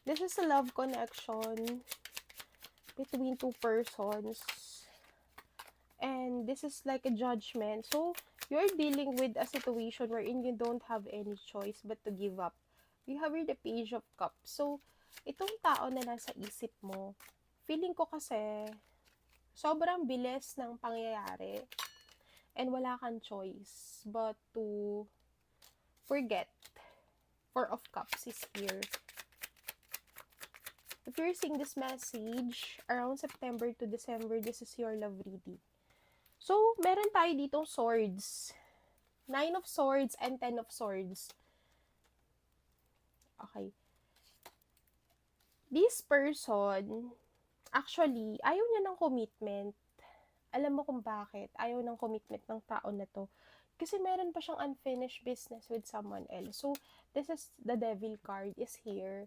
This is a love connection between two persons. And this is like a judgment. So, you're dealing with a situation wherein you don't have any choice but to give up. You have here the Page of Cups. So, itong tao na nasa isip mo, feeling ko kasi, sobrang bilis ng pangyayari and wala kang choice but to forget. Four of Cups is here. If you're seeing this message around September to December, this is your love reading. So, meron tayo ditong swords. 9 of Swords and 10 of Swords. Okay. This person, actually, ayaw niya ng commitment. Alam mo kung bakit? Ayaw ng commitment ng tao na to. Kasi meron pa siyang unfinished business with someone else. So, this is the Devil card is here.